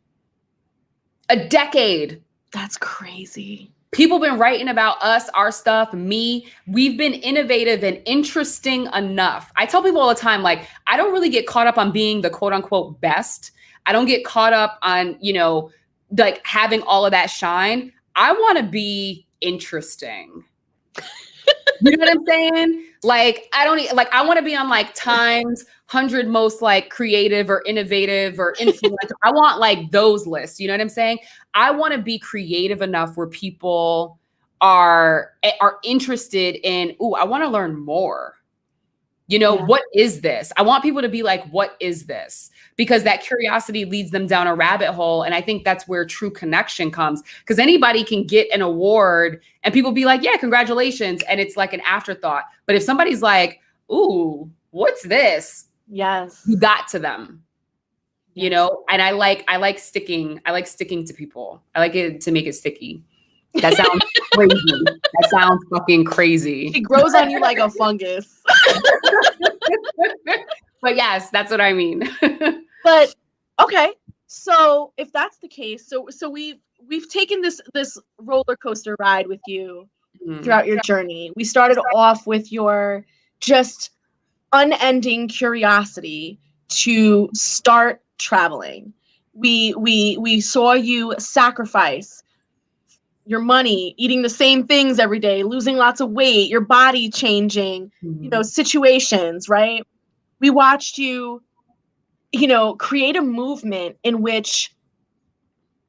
A decade. That's crazy. People been writing about us, our stuff, me. We've been innovative and interesting enough. I tell people all the time, like, I don't really get caught up on being the quote unquote best. I don't get caught up on, like having all of that shine. I want to be interesting. You know what I'm saying? Like, I want to be on like Time's 100 most like creative or innovative or influential. I want like those lists. You know what I'm saying? I want to be creative enough where people are interested in, I want to learn more. What is this? I want people to be like, what is this? Because that curiosity leads them down a rabbit hole. And I think that's where true connection comes. Because anybody can get an award and people be like, yeah, congratulations. And it's like an afterthought. But if somebody's like, ooh, what's this? Yes. You got to them. And I like sticking to people. I like it to make it sticky. That sounds crazy. That sounds fucking crazy. It grows on you like a fungus. But yes, that's what I mean. But okay, so if that's the case, so we've taken this roller coaster ride with you throughout your journey. We started off with your just unending curiosity to start traveling. We saw you sacrifice your money, eating the same things every day, losing lots of weight, your body changing, situations, right? We watched you, create a movement in which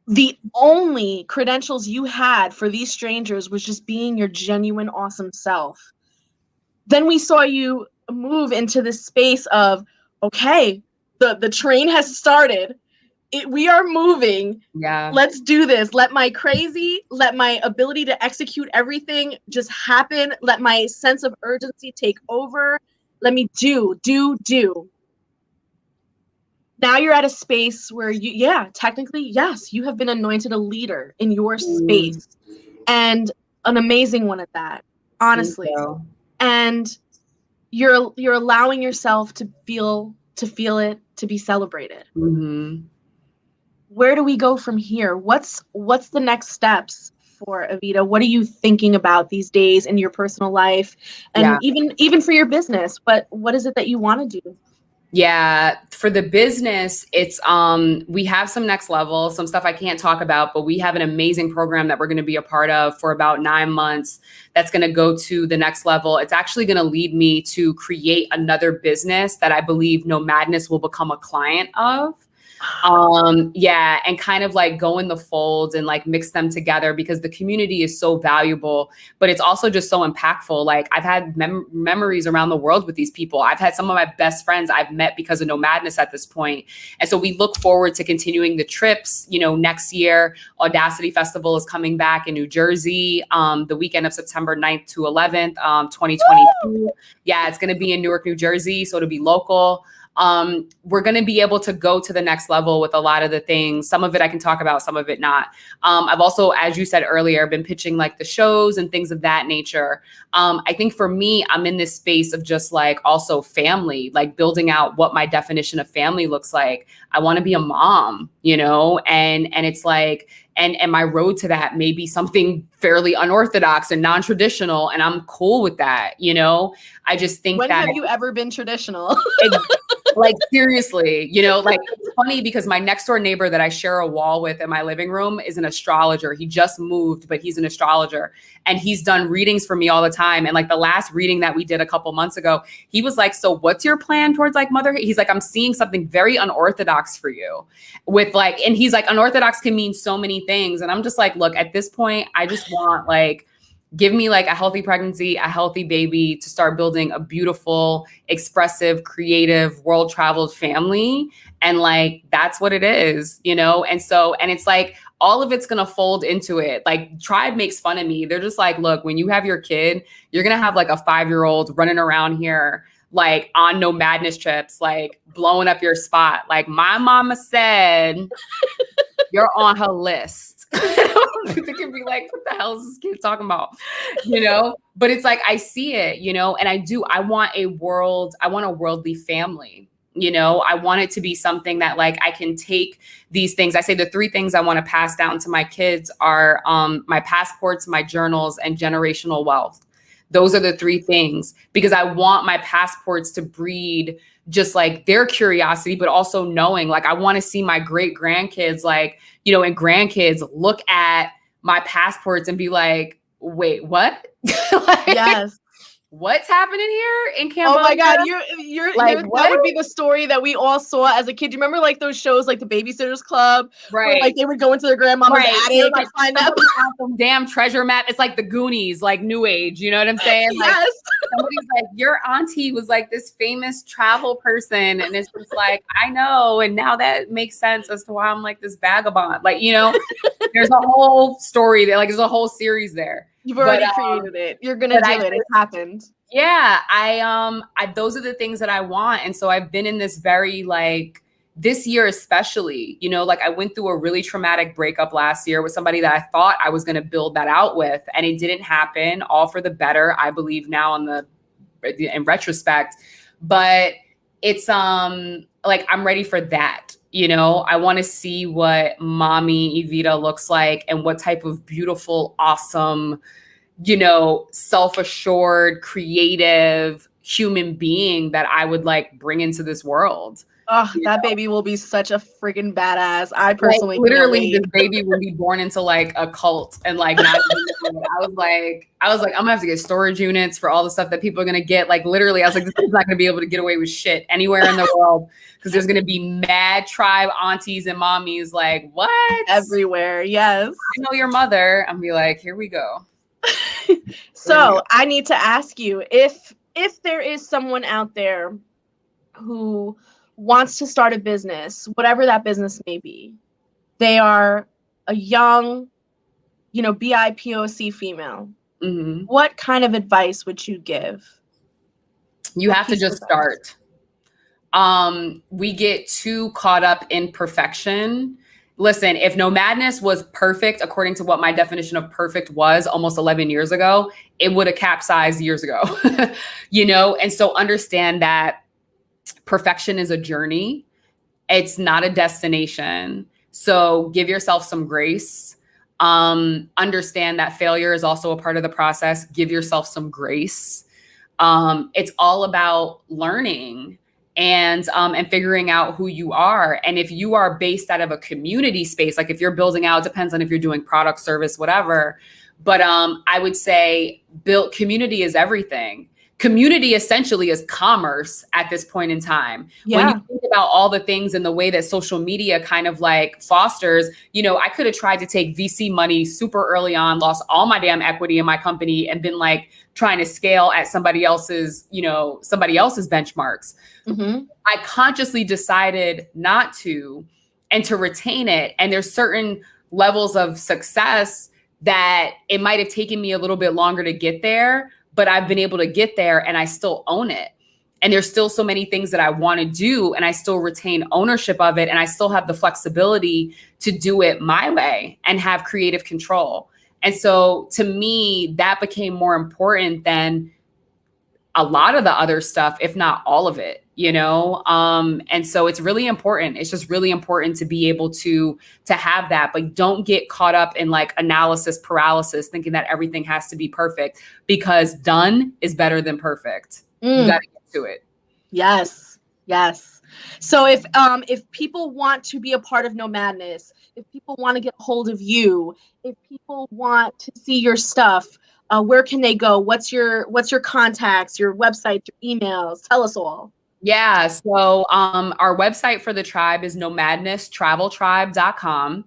the only credentials you had for these strangers was just being your genuine, awesome self. Then we saw you move into this space of, okay, the train has started. We are moving. Yeah. Let's do this. Let my ability to execute everything just happen. Let my sense of urgency take over. let me do. Now you're at a space where technically, yes, you have been anointed a leader in your space, and an amazing one at that, honestly. And you're allowing yourself to feel it, to be celebrated. Where do we go from here? What's the next steps for Evita? What are you thinking about these days in your personal life, and even for your business? What is it that you want to do? Yeah, for the business, it's we have some next level, some stuff I can't talk about, but we have an amazing program that we're going to be a part of for about 9 months. That's going to go to the next level. It's actually going to lead me to create another business that I believe NOMADNESS will become a client of. And kind of like go in the fold and like mix them together, because the community is so valuable, but it's also just so impactful. Like I've had memories around the world with these people. I've had some of my best friends I've met because of NOMADNESS at this point. And so we look forward to continuing the trips. Next year, Audacity Festival is coming back in New Jersey, the weekend of September 9th to 11th, 2022. Woo! Yeah, it's going to be in Newark, New Jersey. So it'll be local. We're going to be able to go to the next level with a lot of the things. Some of it I can talk about, some of it not. I've also, as you said earlier, been pitching like the shows and things of that nature. I think for me, I'm in this space of just like also family, like building out what my definition of family looks like. I want to be a mom, and it's like, and my road to that may be something fairly unorthodox and non-traditional, and I'm cool with that. I just think when have you ever been traditional? Like seriously, like it's funny because my next door neighbor that I share a wall with in my living room is an astrologer. He just moved, but he's an astrologer, and he's done readings for me all the time. And like the last reading that we did a couple months ago, he was like, so what's your plan towards like motherhood? He's like, I'm seeing something very unorthodox for you with like, and he's like, unorthodox can mean so many things. And I'm just like, look, at this point, I just want like, give me like a healthy pregnancy, a healthy baby to start building a beautiful, expressive, creative, world-traveled family. And like, that's what it is, And so, and it's like, all of it's going to fold into it. Like Tribe makes fun of me. They're just like, look, when you have your kid, you're going to have like a 5-year-old running around here, like on NOMADNESS trips, like blowing up your spot. Like my mama said, you're on her list. They can be like, what the hell is this kid talking about? But it's like, I see it, and I want a worldly family. I want it to be something that like, I can take these things. I say the 3 things I want to pass down to my kids are my passports, my journals, and generational wealth. Those are the 3 things, because I want my passports to breed just like their curiosity, but also knowing, like, I want to see my great grandkids, like, and grandkids look at my passports and be like, wait, what? Like, yes. What's happening here in Cambodia? Oh my God, you're like, that would be the story that we all saw as a kid. Do you remember like those shows like the Babysitters Club? Right. Where, like they would go into their grandmama's attic like, and find out some damn treasure map. It's like the Goonies, like New Age. You know what I'm saying? Like, yes. Somebody's like, your auntie was like this famous travel person. And it's just like, I know. And now that makes sense as to why I'm like this vagabond. Like, there's a whole story there. Like there's a whole series there. You've already created it. You're going to do it. It happened. Yeah. Those are the things that I want. And so I've been in this very like, this year especially, like I went through a really traumatic breakup last year with somebody that I thought I was going to build that out with, and it didn't happen, all for the better, I believe now in retrospect. But it's like, I'm ready for that. I want to see what mommy Evita looks like and what type of beautiful, awesome, self-assured, creative human being that I would like bring into this world. Oh, that baby will be such a freaking badass. I personally like, literally this baby will be born into like a cult and like not even, I was like, I'm gonna have to get storage units for all the stuff that people are gonna get. Like literally, I was like, this is not gonna be able to get away with shit anywhere in the world, because there's gonna be mad Tribe aunties and mommies like, what? Everywhere, yes. I know your mother. I'm be like, here we go. So I need to ask you, if there is someone out there who wants to start a business, whatever that business may be, they are a young, BIPOC female. Mm-hmm. What kind of advice would you give? You have to just start. We get too caught up in perfection. Listen, if Nomadness was perfect, according to what my definition of perfect was almost 11 years ago, it would have capsized years ago, you know? And so understand that perfection is a journey. It's not a destination. So give yourself some grace. Understand that failure is also a part of the process. Give yourself some grace. It's all about learning and figuring out who you are. And if you are based out of a community space, like if you're building out, depends on if you're doing product, service, whatever. But I would say community is everything. Community essentially is commerce at this point in time. Yeah. When you think about all the things and the way that social media kind of like fosters, you know, I could have tried to take VC money super early on, lost all my damn equity in my company and been like trying to scale at somebody else's benchmarks. Mm-hmm. I consciously decided not to and to retain it. And there's certain levels of success that it might have taken me a little bit longer to get there, but I've been able to get there and I still own it. And there's still so many things that I want to do and I still retain ownership of it. And I still have the flexibility to do it my way and have creative control. And so to me, that became more important than a lot of the other stuff, if not all of it, you know? And so it's really important. It's just really important to be able to have that, but don't get caught up in like analysis paralysis, thinking that everything has to be perfect, because done is better than perfect. You got to get to it. Yes. Yes. So if people want to be a part of Nomadness, if people want to get a hold of you, if people want to see your stuff, where can they go? What's your contacts, your website, your emails? Tell us all. Yeah. So our website for the tribe is NOMADNESSTravelTribe.com.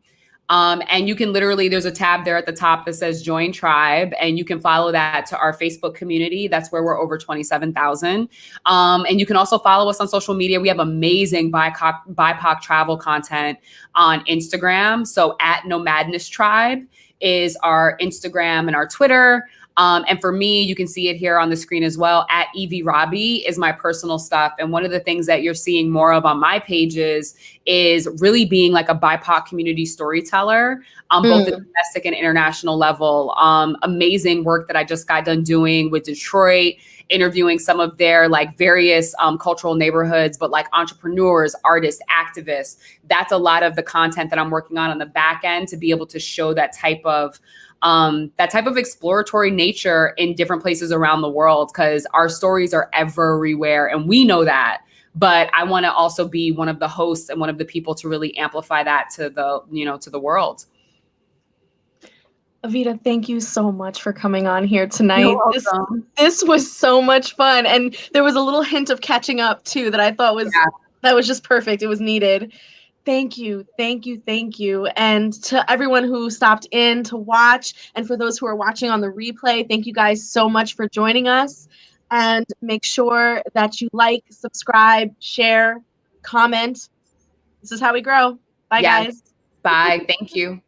And you can literally, there's a tab there at the top that says join tribe, and you can follow that to our Facebook community. That's where we're over 27,000. And you can also follow us on social media. We have amazing BIPOC travel content on Instagram. So at Nomadness Tribe is our Instagram and our Twitter. And for me, you can see it here on the screen as well. At Evie Robbie is my personal stuff. And one of the things that you're seeing more of on my pages is really being like a BIPOC community storyteller on both the domestic and international level. Amazing work that I just got done doing with Detroit, interviewing some of their like various cultural neighborhoods, but like entrepreneurs, artists, activists. That's a lot of the content that I'm working on the back end to be able to show that type of exploratory nature in different places around the world, because our stories are everywhere and we know that. But I want to also be one of the hosts and one of the people to really amplify that to the world. Evita, thank you so much for coming on here tonight. You're welcome. This was so much fun. And there was a little hint of catching up too that I thought was just perfect. It was needed. Thank you. Thank you. Thank you. And to everyone who stopped in to watch, and for those who are watching on the replay, thank you guys so much for joining us. And make sure that you like, subscribe, share, comment. This is how we grow. Bye, guys. Bye. Thank you.